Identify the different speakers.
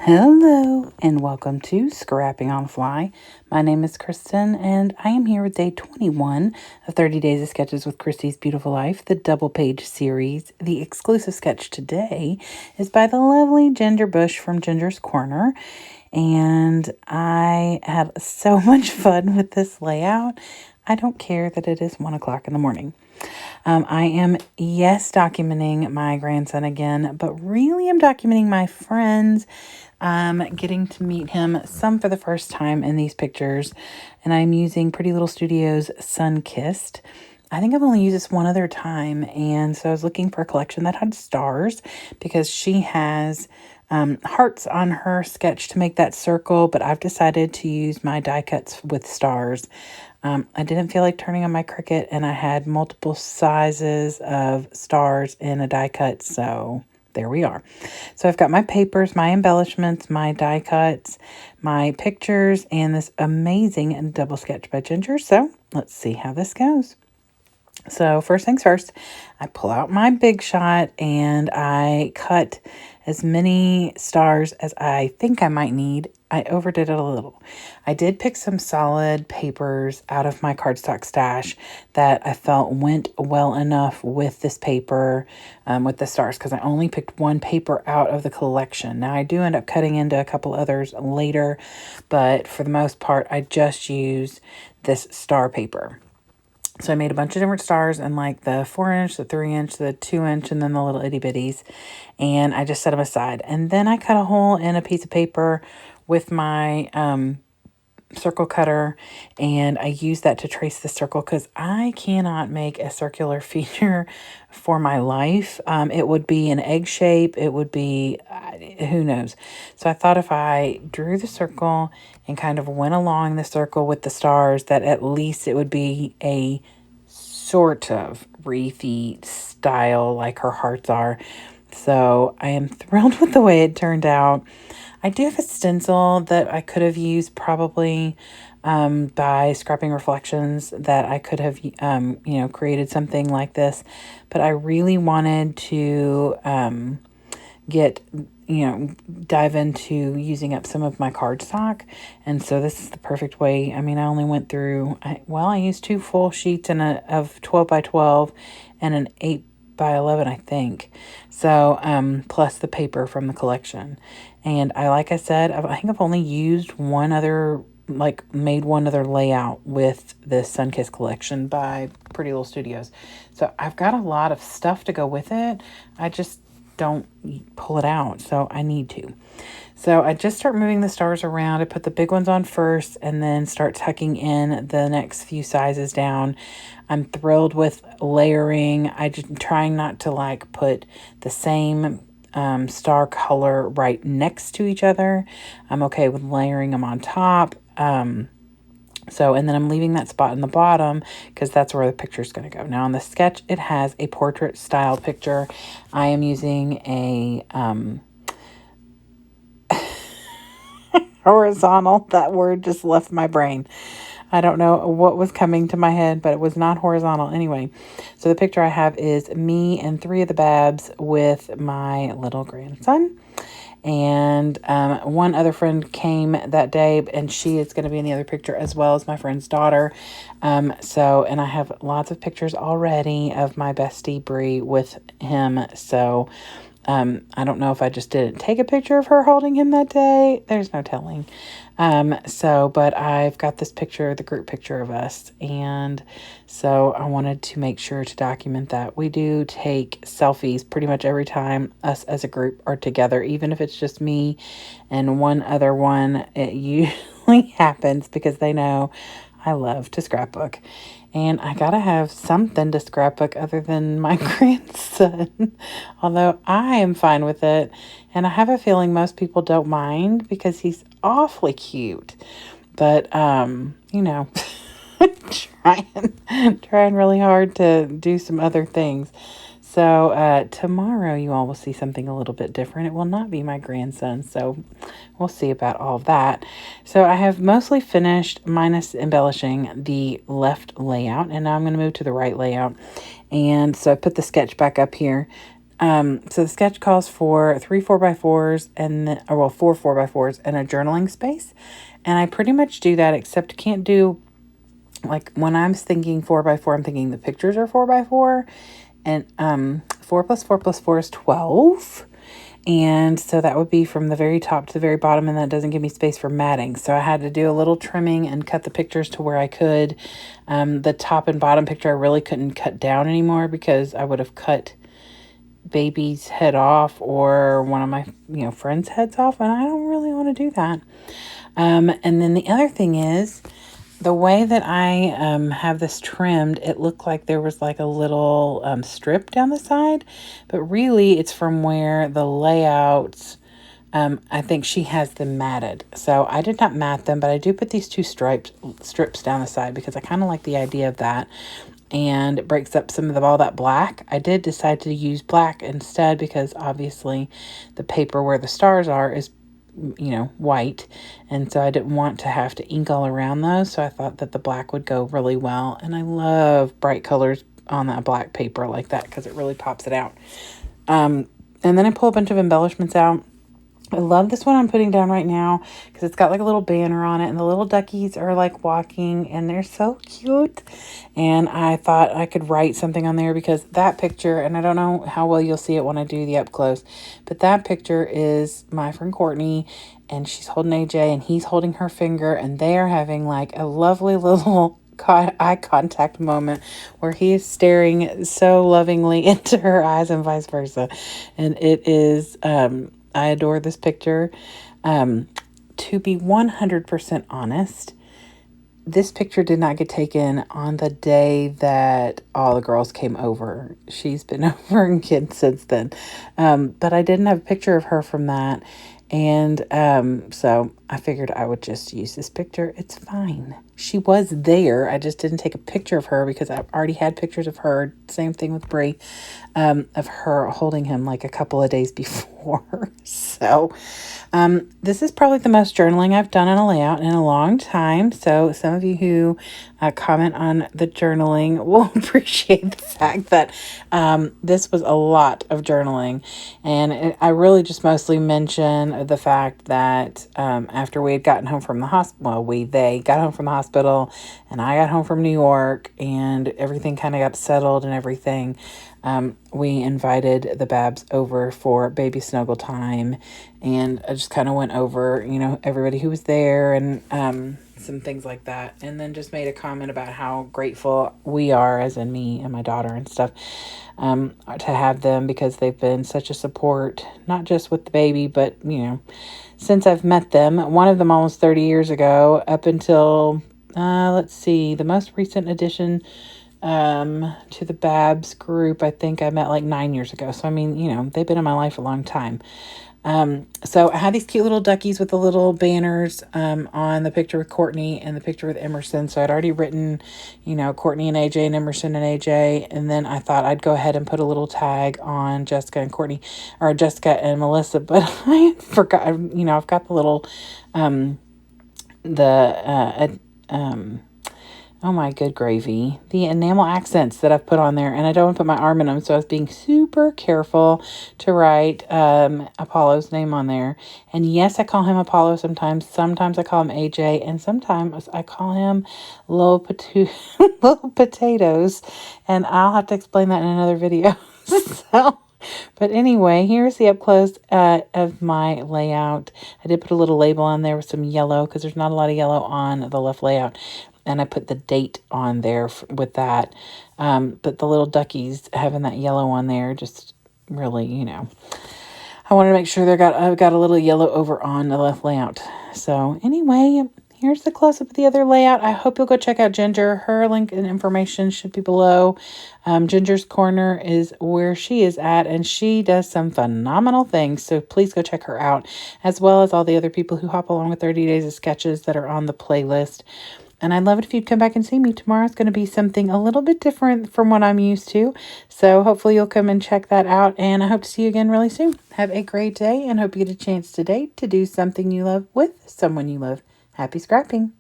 Speaker 1: Hello and welcome to Scrapping on the Fly. My name is Kristen and I am here with day 21 of 30 Days of Sketches with Christy's Beautiful Life, the double page series. The exclusive sketch today is by the lovely Ginger Bush from Ginger's Corner, and I had so much fun with this layout. I don't care that it is 1 o'clock in the morning. I am, yes, documenting my grandson again, but really I'm documenting my friends. Getting to meet him some for the first time in these pictures, and I'm using Pretty Little Studios Sunkissed. I think I've only used this one other time, and so I was looking for a collection that had stars because she has hearts on her sketch to make that circle, but I've decided to use my die cuts with stars. I didn't feel like turning on my Cricut, and I had multiple sizes of stars in a die cut, so there we are. So I've got my papers, my embellishments, my die cuts, my pictures, and this amazing double sketch by Ginger. So let's see how this goes. So first things first, I pull out my Big Shot and I cut as many stars as I think I might need. I overdid it a little. I did pick some solid papers out of my cardstock stash that I felt went well enough with this paper, with the stars, because I only picked one paper out of the collection. Now, I do end up cutting into a couple others later, but for the most part, I just used this star paper. So I made a bunch of different stars in like the 4-inch, the 3-inch, the 2-inch, and then the little itty bitties. And I just set them aside. And then I cut a hole in a piece of paper with my circle cutter, and I use that to trace the circle because I cannot make a circular feature for my life. It would be an egg shape. It would be, who knows. So I thought if I drew the circle and kind of went along the circle with the stars, that at least it would be a sort of wreathy style like her hearts are. So I am thrilled with the way it turned out. I do have a stencil that I could have used probably by Scrapping Reflections, that I could have, created something like this. But I really wanted to dive into using up some of my cardstock. And so this is the perfect way. I mean, I only went through, I used 2 full sheets of 12 by 12 and an 8 by 11, I think. So, plus the paper from the collection. And like I said, I think I've only used made one other layout with this Sunkissed collection by Pretty Little Studios. So I've got a lot of stuff to go with it. I just don't pull it out, so I need to. So I just start moving the stars around. I put the big ones on first and then start tucking in the next few sizes down. I'm thrilled with layering. I just trying not to put the same star color right next to each other. I'm okay with layering them on top. And then I'm leaving that spot in the bottom because that's where the picture is going to go. Now on the sketch, it has a portrait style picture. I am using a horizontal. That word just left my brain. I don't know what was coming to my head, but it was not horizontal anyway. So the picture I have is me and 3 of the Babs with my little grandson. And one other friend came that day, and she is going to be in the other picture as well as my friend's daughter. And I have lots of pictures already of my bestie Bree with him. So I don't know if I just didn't take a picture of her holding him that day. There's no telling. But I've got this picture, the group picture of us. And so I wanted to make sure to document that. We do take selfies pretty much every time us as a group are together, even if it's just me and one other one. It usually happens because they know I love to scrapbook. And I gotta have something to scrapbook other than my grandson. Although I am fine with it. And I have a feeling most people don't mind because he's awfully cute. But, trying really hard to do some other things. So tomorrow you all will see something a little bit different. It will not be my grandson, so we'll see about all of that. So I have mostly finished, minus embellishing, the left layout, and now I'm going to move to the right layout. And so I put the sketch back up here. So the sketch calls for 3 4x4s and then, or well, 4 4x4s and a journaling space. And I pretty much do that, except can't do, like when I'm thinking 4x4, I'm thinking the pictures are 4x4, and 4 plus 4 plus 4 is 12. And so that would be from the very top to the very bottom, and that doesn't give me space for matting. So I had to do a little trimming and cut the pictures to where I could. The top and bottom picture I really couldn't cut down anymore because I would have cut baby's head off or one of my friends' heads off, and I don't really want to do that. And then the other thing is, the way that I have this trimmed, it looked like there was like a little strip down the side, but really it's from where the layouts, I think she has them matted. So I did not mat them, but I do put these two strips down the side because I kind of like the idea of that. And it breaks up some of all that black. I did decide to use black instead because obviously the paper where the stars are is white, and so I didn't want to have to ink all around those, so I thought that the black would go really well. And I love bright colors on that black paper like that because it really pops it out. And then I pull a bunch of embellishments out. I love this one I'm putting down right now because it's got like a little banner on it, and the little duckies are like walking, and they're so cute. And I thought I could write something on there because that picture, and I don't know how well you'll see it when I do the up close, but that picture is my friend Courtney, and she's holding AJ and he's holding her finger, and they are having like a lovely little eye contact moment where he is staring so lovingly into her eyes and vice versa. And it is, I adore this picture. To be 100% honest, this picture did not get taken on the day that all the girls came over. She's been over again since then. But I didn't have a picture of her from that. And so I figured I would just use this picture. It's fine. She was there. I just didn't take a picture of her because I already had pictures of her. Same thing with Brie, of her holding him like a couple of days before. So this is probably the most journaling I've done on a layout in a long time. So some of you who comment on the journaling will appreciate the fact that this was a lot of journaling. And I really just mostly mention the fact that after we had gotten home from the hospital, they got home from the hospital and I got home from New York and everything kind of got settled and everything. We invited the Babs over for baby snuggle time, and I just kind of went over, everybody who was there and some things like that. And then just made a comment about how grateful we are, as in me and my daughter and stuff, to have them because they've been such a support, not just with the baby, but, since I've met them. One of them almost 30 years ago up until, the most recent addition to the Babs group, I think I met like 9 years ago. So, I mean, they've been in my life a long time. So I had these cute little duckies with the little banners, on the picture with Courtney and the picture with Emerson. So I'd already written, Courtney and AJ and Emerson and AJ. And then I thought I'd go ahead and put a little tag on Jessica and Courtney, or Jessica and Melissa. But I forgot, I've got the little, oh my good gravy, the enamel accents that I've put on there, and I don't want to put my arm in them, so I was being super careful to write Apollo's name on there. And yes, I call him Apollo sometimes. Sometimes I call him AJ, and sometimes I call him Little Potatoes, and I'll have to explain that in another video. But anyway, here's the up close of my layout. I did put a little label on there with some yellow because there's not a lot of yellow on the left layout. And I put the date on there with that. But the little duckies having that yellow on there, just really, I wanted to make sure I've got a little yellow over on the left layout. So anyway, here's the close-up of the other layout. I hope you'll go check out Ginger. Her link and information should be below. Ginger's Corner is where she is at, and she does some phenomenal things. So please go check her out, as well as all the other people who hop along with 30 Days of Sketches that are on the playlist. And I'd love it if you'd come back and see me. Tomorrow's going to be something a little bit different from what I'm used to. So hopefully you'll come and check that out. And I hope to see you again really soon. Have a great day, and hope you get a chance today to do something you love with someone you love. Happy scrapping.